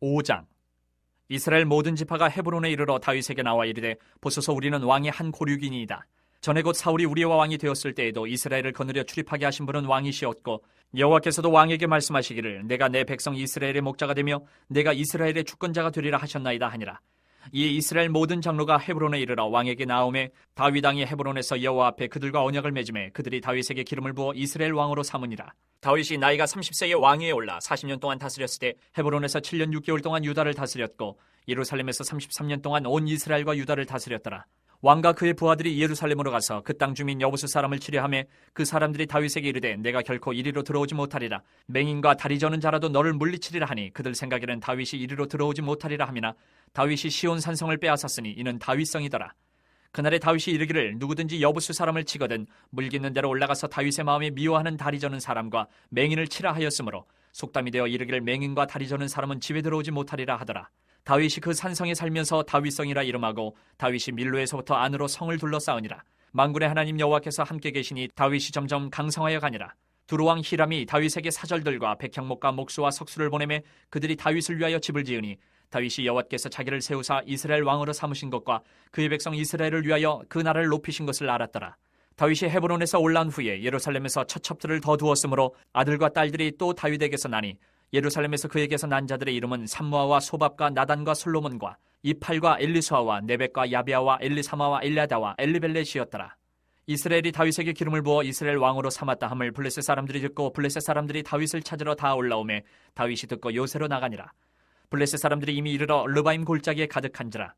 5장. 이스라엘 모든 지파가 헤브론에 이르러 다윗에게 나와 이르되 보소서 우리는 왕의 한 고륙이니이다. 전에 곧 사울이 우리와 왕이 되었을 때에도 이스라엘을 거느려 출입하게 하신 분은 왕이시었고 여호와께서도 왕에게 말씀하시기를 내가 내 백성 이스라엘의 목자가 되며 내가 이스라엘의 주권자가 되리라 하셨나이다 하니라. 이에 이스라엘 모든 장로가 헤브론에 이르러 왕에게 나오매 다윗 왕이 헤브론에서 여호와 앞에 그들과 언약을 맺음에 그들이 다윗에게 기름을 부어 이스라엘 왕으로 삼으니라. 다윗이 나이가 30세에 왕위에 올라 40년 동안 다스렸을 때 헤브론에서 7년 6개월 동안 유다를 다스렸고 예루살렘에서 33년 동안 온 이스라엘과 유다를 다스렸더라. 왕과 그의 부하들이 예루살렘으로 가서 그 땅 주민 여부수 사람을 치려하며 그 사람들이 다윗에게 이르되 내가 결코 이리로 들어오지 못하리라. 맹인과 다리 저는 자라도 너를 물리치리라 하니 그들 생각에는 다윗이 이리로 들어오지 못하리라 하미나 다윗이 시온 산성을 빼앗았으니 이는 다윗성이더라. 그날에 다윗이 이르기를 누구든지 여부수 사람을 치거든 물깃는 대로 올라가서 다윗의 마음에 미워하는 다리 저는 사람과 맹인을 치라 하였으므로 속담이 되어 이르기를 맹인과 다리 저는 사람은 집에 들어오지 못하리라 하더라. 다윗이 그 산성에 살면서 다윗성이라 이름하고 다윗이 밀로에서부터 안으로 성을 둘러싸으니라. 만군의 하나님 여호와께서 함께 계시니 다윗이 점점 강성하여 가니라. 두루왕 히람이 다윗에게 사절들과 백향목과 목수와 석수를 보내매 그들이 다윗을 위하여 집을 지으니 다윗이 여호와께서 자기를 세우사 이스라엘 왕으로 삼으신 것과 그의 백성 이스라엘을 위하여 그 나라를 높이신 것을 알았더라. 다윗이 헤브론에서 올라온 후에 예루살렘에서 처첩들을 더 두었으므로 아들과 딸들이 또 다윗에게서 나니 예루살렘에서 그에게서 난 자들의 이름은 삼무아와 소밥과 나단과 솔로몬과 이팔과 엘리수아와 네벡과 야비아와 엘리사마와 엘리아다와 엘리벨렛이었더라. 이스라엘이 다윗에게 기름을 부어 이스라엘 왕으로 삼았다 함을 블레셋 사람들이 듣고 블레셋 사람들이 다윗을 찾으러 다 올라오매 다윗이 듣고 요새로 나가니라. 블레셋 사람들이 이미 이르러 르바임 골짜기에 가득한지라.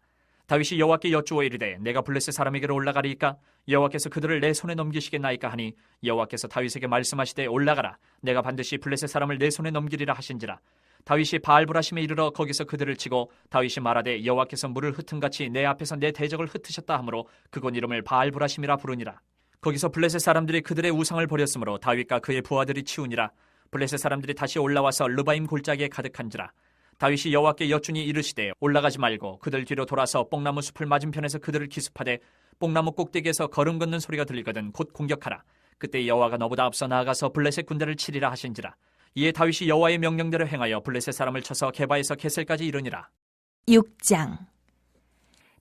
다윗이 여호와께 여쭈어 이르되 내가 블레셋 사람에게로 올라가리이까 여호와께서 그들을 내 손에 넘기시겠나이까 하니 여호와께서 다윗에게 말씀하시되 올라가라 내가 반드시 블레셋 사람을 내 손에 넘기리라 하신지라. 다윗이 바알브라심에 이르러 거기서 그들을 치고 다윗이 말하되 여호와께서 물을 흩은같이 내 앞에서 내 대적을 흩으셨다 하므로 그곳 이름을 바알브라심이라 부르니라. 거기서 블레셋 사람들이 그들의 우상을 버렸으므로 다윗과 그의 부하들이 치우니라. 블레셋 사람들이 다시 올라와서 르바임 골짜기에 가득한지라. 다윗이 여호와께 여쭈니 이르시되 올라가지 말고 그들 뒤로 돌아서 뽕나무 숲을 맞은편에서 그들을 기습하되 뽕나무 꼭대기에서 걸음 걷는 소리가 들리거든 곧 공격하라. 그때 여호와가 너보다 앞서 나아가서 블레셋 군대를 치리라 하신지라. 이에 다윗이 여호와의 명령대로 행하여 블레셋 사람을 쳐서 게바에서 게셀까지 이르니라. 6장.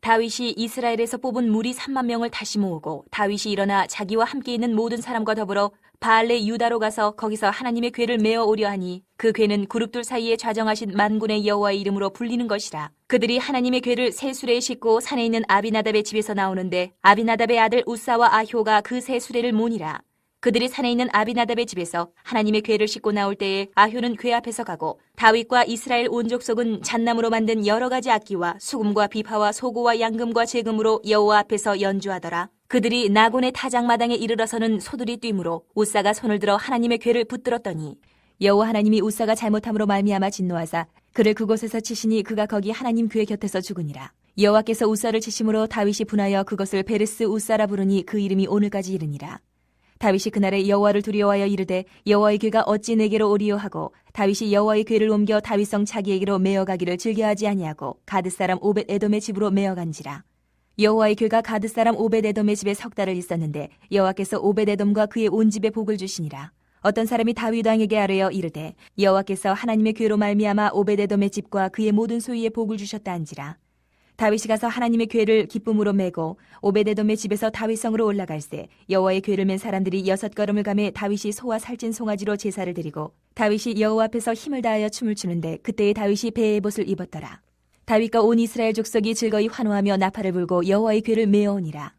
다윗이 이스라엘에서 뽑은 무리 3만 명을 다시 모으고 다윗이 일어나 자기와 함께 있는 모든 사람과 더불어 바알레 유다로 가서 거기서 하나님의 궤를 메어 오려 하니 그 궤는 그룹들 사이에 좌정하신 만군의 여호와의 이름으로 불리는 것이라. 그들이 하나님의 궤를 새 수레에 싣고 산에 있는 아비나답의 집에서 나오는데 아비나답의 아들 우사와 아효가 그 새 수레를 모니라. 그들이 산에 있는 아비나답의 집에서 하나님의 궤를 싣고 나올 때에 아효는 궤 앞에서 가고 다윗과 이스라엘 온 족속은 잣나무로 만든 여러 가지 악기와 수금과 비파와 소고와 양금과 제금으로 여호와 앞에서 연주하더라. 그들이 나곤의 타작마당에 이르러서는 소들이 뛰므로 우사가 손을 들어 하나님의 궤를 붙들었더니 여호와 하나님이 우사가 잘못함으로 말미암아 진노하사 그를 그곳에서 치시니 그가 거기 하나님 궤 곁에서 죽으니라. 여호와께서 우사를 치심으로 다윗이 분하여 그것을 베르스 우사라 부르니 그 이름이 오늘까지 이르니라. 다윗이 그날에 여호와를 두려워하여 이르되 여호와의 궤가 어찌 내게로 오리요 하고 다윗이 여호와의 궤를 옮겨 다윗성 자기에게로 메어가기를 즐겨하지 아니하고 가드 사람 오벳 에돔의 집으로 메어간지라. 여호와의 궤가 가드 사람 오벳 에돔의 집에 석 달을 있었는데 여호와께서 오벳 에돔과 그의 온 집에 복을 주시니라. 어떤 사람이 다윗 왕에게 아뢰어 이르되 여호와께서 하나님의 궤로 말미암아 오벳 에돔의 집과 그의 모든 소유에 복을 주셨다 한지라. 다윗이 가서 하나님의 궤를 기쁨으로 메고 오벳에돔의 집에서 다윗성으로 올라갈새 여호와의 궤를 맨 사람들이 6걸음을 가매 다윗이 소와 살찐 송아지로 제사를 드리고 다윗이 여호와 앞에서 힘을 다하여 춤을 추는데 그때에 다윗이 배의 옷을 입었더라. 다윗과 온 이스라엘 족속이 즐거이 환호하며 나팔을 불고 여호와의 궤를 메어오니라.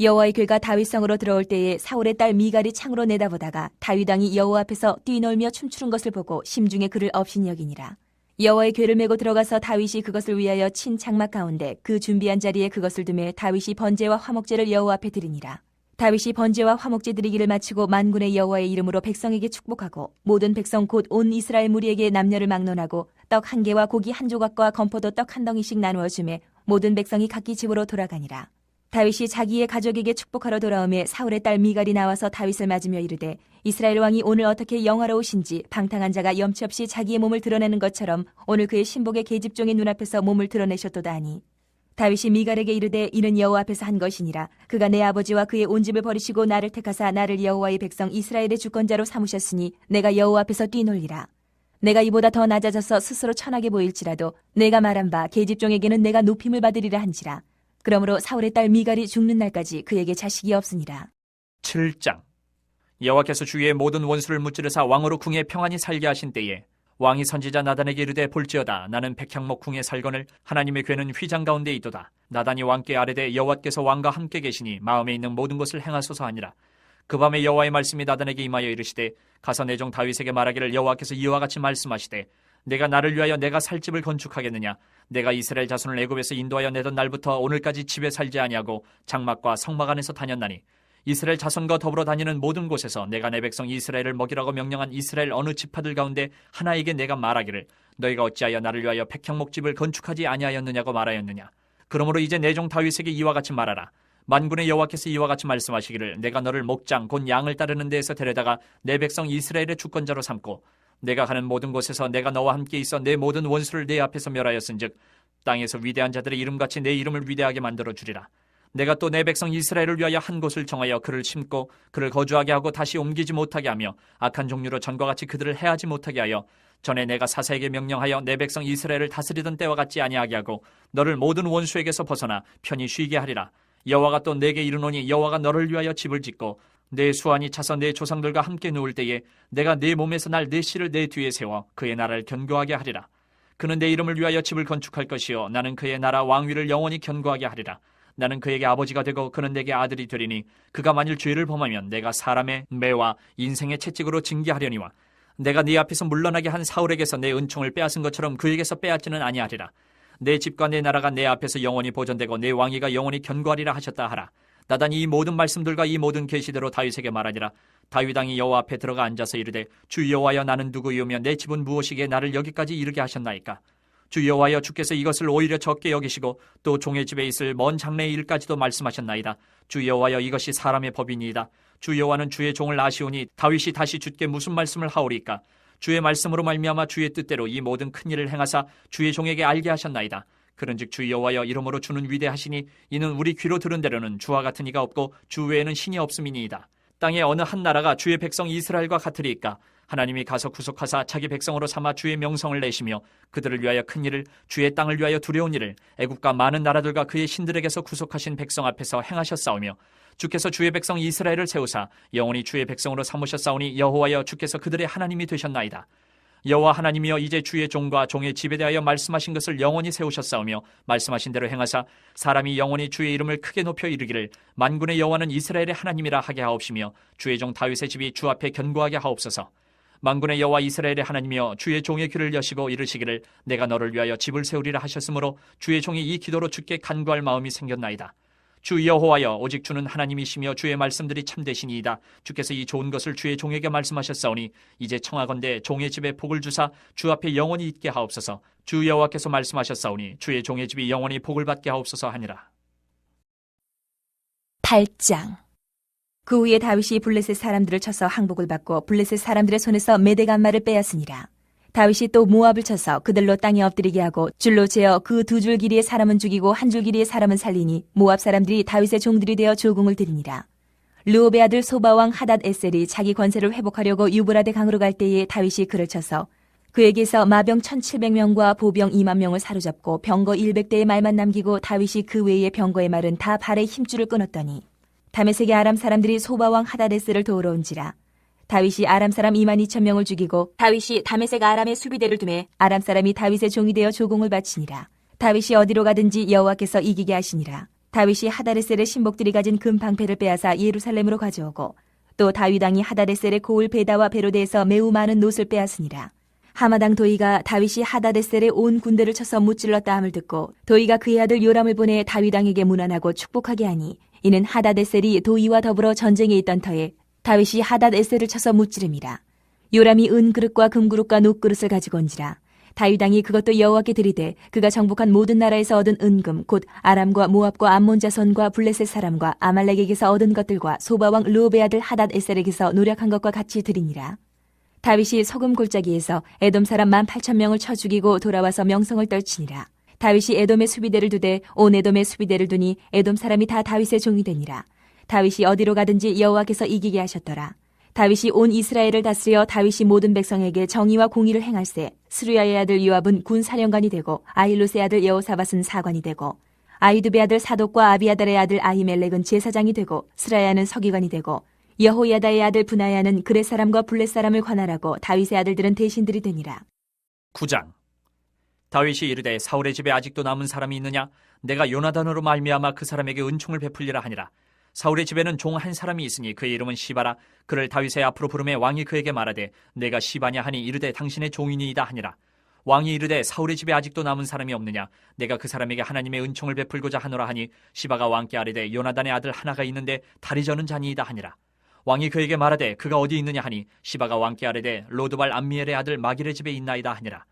여호와의 궤가 다윗성으로 들어올 때에 사울의 딸 미갈이 창으로 내다보다가 다윗 왕이 여호와 앞에서 뛰놀며 춤추는 것을 보고 심중에 그를 업신이 여기니라. 여호와의 궤를 메고 들어가서 다윗이 그것을 위하여 친 장막 가운데 그 준비한 자리에 그것을 두매 다윗이 번제와 화목제를 여호와 앞에 드리니라. 다윗이 번제와 화목제 드리기를 마치고 만군의 여호와의 이름으로 백성에게 축복하고 모든 백성 곧 온 이스라엘 무리에게 남녀를 막론하고 떡 한 개와 고기 한 조각과 건포도 떡 한 덩이씩 나누어 주매 모든 백성이 각기 집으로 돌아가니라. 다윗이 자기의 가족에게 축복하러 돌아오매 사울의 딸 미갈이 나와서 다윗을 맞으며 이르되 이스라엘 왕이 오늘 어떻게 영화로우신지 방탕한 자가 염치 없이 자기의 몸을 드러내는 것처럼 오늘 그의 신복의 계집종의 눈앞에서 몸을 드러내셨도다 하니 다윗이 미갈에게 이르되 이는 여호와 앞에서 한 것이니라. 그가 내 아버지와 그의 온 집을 버리시고 나를 택하사 나를 여호와의 백성 이스라엘의 주권자로 삼으셨으니 내가 여호와 앞에서 뛰놀리라. 내가 이보다 더 낮아져서 스스로 천하게 보일지라도 내가 말한 바 계집종에게는 내가 높임을 받으리라 한지라. 그러므로 사울의 딸 미갈이 죽는 날까지 그에게 자식이 없으니라. 7장. 여호와께서 주위의 모든 원수를 무찌르사 왕으로 궁에 평안히 살게 하신 때에 왕이 선지자 나단에게 이르되 볼지어다 나는 백향목 궁에 살거늘 하나님의 궤는 휘장 가운데 있도다. 나단이 왕께 아뢰되 여호와께서 왕과 함께 계시니 마음에 있는 모든 것을 행하소서 하니라. 그 밤에 여호와의 말씀이 나단에게 임하여 이르시되 가서 내 종 다윗에게 말하기를 여호와께서 이와 같이 말씀하시되 내가 나를 위하여 내가 살 집을 건축하겠느냐. 내가 이스라엘 자손을 애굽에서 인도하여 내던 날부터 오늘까지 집에 살지 아니하고 장막과 성막 안에서 다녔나니 이스라엘 자손과 더불어 다니는 모든 곳에서 내가 내 백성 이스라엘을 먹이라고 명령한 이스라엘 어느 지파들 가운데 하나에게 내가 말하기를 너희가 어찌하여 나를 위하여 백향목집을 건축하지 아니하였느냐고 말하였느냐. 그러므로 이제 내 종 다윗에게 이와 같이 말하라. 만군의 여호와께서 이와 같이 말씀하시기를 내가 너를 목장 곧 양을 따르는 데에서 데려다가 내 백성 이스라엘의 주권자로 삼고 내가 가는 모든 곳에서 내가 너와 함께 있어 내 모든 원수를 내 앞에서 멸하였은즉 땅에서 위대한 자들의 이름같이 내 이름을 위대하게 만들어 주리라. 내가 또 내 백성 이스라엘을 위하여 한 곳을 정하여 그를 심고 그를 거주하게 하고 다시 옮기지 못하게 하며 악한 종류로 전과 같이 그들을 해하지 못하게 하여 전에 내가 사사에게 명령하여 내 백성 이스라엘을 다스리던 때와 같지 아니하게 하고 너를 모든 원수에게서 벗어나 편히 쉬게 하리라. 여호와가 또 내게 이르노니 여호와가 너를 위하여 집을 짓고 내 수완이 차서 내 조상들과 함께 누울 때에 내가 내 몸에서 날 내 씨를 내 뒤에 세워 그의 나라를 견고하게 하리라. 그는 내 이름을 위하여 집을 건축할 것이요 나는 그의 나라 왕위를 영원히 견고하게 하리라. 나는 그에게 아버지가 되고 그는 내게 아들이 되리니 그가 만일 죄를 범하면 내가 사람의 매와 인생의 채찍으로 징계하려니와 내가 네 앞에서 물러나게 한 사울에게서 내 은총을 빼앗은 것처럼 그에게서 빼앗지는 아니하리라. 내 집과 내 나라가 내 앞에서 영원히 보존되고 내 왕위가 영원히 견고하리라 하셨다 하라. 나단이 이 모든 말씀들과 이 모든 계시대로 다윗에게 말하니라. 다윗 왕이 여호와 앞에 들어가 앉아서 이르되 주 여호와여 나는 누구이오며 내 집은 무엇이기에 나를 여기까지 이르게 하셨나이까. 주 여호와여 주께서 이것을 오히려 적게 여기시고 또 종의 집에 있을 먼 장래의 일까지도 말씀하셨나이다. 주 여호와여 이것이 사람의 법이니이다. 주 여호와는 주의 종을 아시오니 다윗이 다시 주께 무슨 말씀을 하오리까. 주의 말씀으로 말미암아 주의 뜻대로 이 모든 큰 일을 행하사 주의 종에게 알게 하셨나이다. 그런즉 주 여호와여 이러므로 주는 위대하시니 이는 우리 귀로 들은 대로는 주와 같은 이가 없고 주 외에는 신이 없음이니이다. 땅의 어느 한 나라가 주의 백성 이스라엘과 같으리이까. 하나님이 가서 구속하사 자기 백성으로 삼아 주의 명성을 내시며 그들을 위하여 큰 일을 주의 땅을 위하여 두려운 일을 애국과 많은 나라들과 그의 신들에게서 구속하신 백성 앞에서 행하셨사오며 주께서 주의 백성 이스라엘을 세우사 영원히 주의 백성으로 삼으셨사오니 여호와여 주께서 그들의 하나님이 되셨나이다. 여호와 하나님이여 이제 주의 종과 종의 집에 대하여 말씀하신 것을 영원히 세우셨사오며 말씀하신 대로 행하사 사람이 영원히 주의 이름을 크게 높여 이르기를 만군의 여호와는 이스라엘의 하나님이라 하게 하옵시며 주의 종 다윗의 집이 주 앞에 견고하게 하옵소서. 만군의 여호와 이스라엘의 하나님이여 주의 종의 귀를 여시고 이르시기를 내가 너를 위하여 집을 세우리라 하셨으므로 주의 종이 이 기도로 주께 간구할 마음이 생겼나이다. 주 여호와여 오직 주는 하나님이시며 주의 말씀들이 참되시니이다. 주께서 이 좋은 것을 주의 종에게 말씀하셨사오니 이제 청하건대 종의 집에 복을 주사 주 앞에 영원히 있게 하옵소서. 주 여호와께서 말씀하셨사오니 주의 종의 집이 영원히 복을 받게 하옵소서 하니라. 8장. 그 후에 다윗이 블레셋 사람들을 쳐서 항복을 받고 블레셋 사람들의 손에서 메대간마를 빼앗으니라. 다윗이 또 모압을 쳐서 그들로 땅에 엎드리게 하고 줄로 재어 그 두 줄 길이의 사람은 죽이고 한 줄 길이의 사람은 살리니 모압 사람들이 다윗의 종들이 되어 조공을 드리니라. 르옵의 아들 소바왕 하닷 에셀이 자기 권세를 회복하려고 유브라데 강으로 갈 때에 다윗이 그를 쳐서 그에게서 마병 1700명과 보병 2만 명을 사로잡고 병거 100대의 말만 남기고 다윗이 그 외의 병거의 말은 다 발의 힘줄을 끊었더니 다메섹의 아람 사람들이 소바왕 하닷 에셀을 도우러 온지라. 다윗이 아람 사람 2만 2천 명을 죽이고 다윗이 다메섹 아람의 수비대를 두매 아람 사람이 다윗의 종이 되어 조공을 바치니라. 다윗이 어디로 가든지 여호와께서 이기게 하시니라. 다윗이 하다레셀의 신복들이 가진 금 방패를 빼앗아 예루살렘으로 가져오고 또 다윗 왕이 하다레셀의 고을 베다와 베로데에서 매우 많은 놋을 빼앗으니라. 하마당 도이가 다윗이 하다레셀의 온 군대를 쳐서 무찔렀다 함을 듣고 도이가 그의 아들 요람을 보내 다윗 왕에게 문안하고 축복하게 하니 이는 하다레셀이 도이와 더불어 전쟁에 있던 터에 다윗이 하닷 에셀을 쳐서 무찌름이라. 요람이 은그릇과 금그릇과 녹그릇을 가지고 온지라. 다윗 왕이 그것도 여호와께 드리되 그가 정복한 모든 나라에서 얻은 은금 곧 아람과 모압과 암몬 자손과 블레셋 사람과 아말렉에게서 얻은 것들과 소바왕 르옵의 아들 하닷 에셀에게서 노력한 것과 같이 드리니라. 다윗이 소금 골짜기에서 에돔 사람 18,000명을 쳐 죽이고 돌아와서 명성을 떨치니라. 다윗이 에돔의 수비대를 두되 온 에돔의 수비대를 두니 에돔 사람이 다 다윗의 종이 되니라. 다윗이 어디로 가든지 여호와께서 이기게 하셨더라. 다윗이 온 이스라엘을 다스려 다윗이 모든 백성에게 정의와 공의를 행할세 스루야의 아들 요압은 군사령관이 되고 아힐롯의 아들 여호사밧은 사관이 되고 아히두베 아들 사독과 아비아달의 아들 아히멜렉은 제사장이 되고 스라야는 서기관이 되고 여호야다의 아들 브나야는 그렛 사람과 블렛 사람을 관할하고 다윗의 아들들은 대신들이 되니라. 9장. 다윗이 이르되 사울의 집에 아직도 남은 사람이 있느냐? 내가 요나단으로 말미암아 그 사람에게 은총을 베풀리라 하니라. 사울의 집에는 종 한 사람이 있으니 그의 이름은 시바라. 그를 다윗의 앞으로 부르매 왕이 그에게 말하되 내가 시바냐 하니 이르되 당신의 종인이이다 하니라. 왕이 이르되 사울의 집에 아직도 남은 사람이 없느냐? 내가 그 사람에게 하나님의 은총을 베풀고자 하노라 하니 시바가 왕께 아뢰되 요나단의 아들 하나가 있는데 다리 저는 자니이다 하니라. 왕이 그에게 말하되 그가 어디 있느냐 하니 시바가 왕께 아뢰되 로드발 암미엘의 아들 마길의 집에 있나이다 하니라.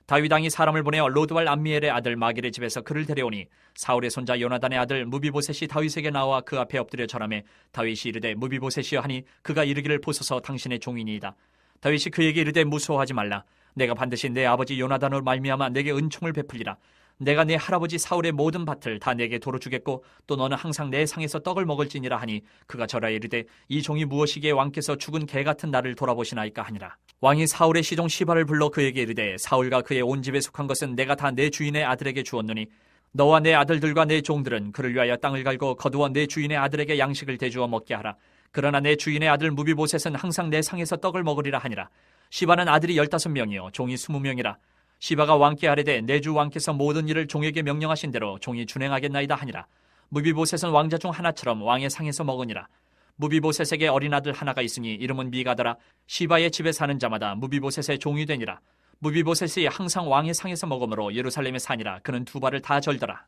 다윗 왕이 사람을 보내어 로드발 암미엘의 아들 마길의 집에서 그를 데려오니 사울의 손자 요나단의 아들 무비보셋이 다윗에게 나와 그 앞에 엎드려 절하매 다윗이 이르되 무비보셋이여 하니 그가 이르기를 보소서 당신의 종이니이다. 다윗이 그에게 이르되 무서워하지 말라. 내가 반드시 내 아버지 요나단으로 말미암아 내게 은총을 베풀리라. 내가 내 할아버지 사울의 모든 밭을 다 내게 도로 주겠고 또 너는 항상 내 상에서 떡을 먹을지니라 하니 그가 절하여 이르되 이 종이 무엇이기에 왕께서 죽은 개 같은 나를 돌아보시나이까 하니라. 왕이 사울의 시종 시바를 불러 그에게 이르되 사울과 그의 온 집에 속한 것은 내가 다 내 주인의 아들에게 주었노니 너와 내 아들들과 내 종들은 그를 위하여 땅을 갈고 거두어 내 주인의 아들에게 양식을 대주어 먹게 하라. 그러나 내 주인의 아들 무비보셋은 항상 내 상에서 떡을 먹으리라 하니라. 시바는 아들이 15명이요 종이 20명이라. 시바가 왕께 아뢰되 내 주 왕께서 모든 일을 종에게 명령하신 대로 종이 준행하겠나이다 하니라. 무비보셋은 왕자 중 하나처럼 왕의 상에서 먹으니라. 무비보셋에게 어린 아들 하나가 있으니 이름은 미가더라. 시바의 집에 사는 자마다 무비보셋의 종이 되니라. 무비보셋이 항상 왕의 상에서 먹으므로 예루살렘에 사니라. 그는 두 발을 다 절더라.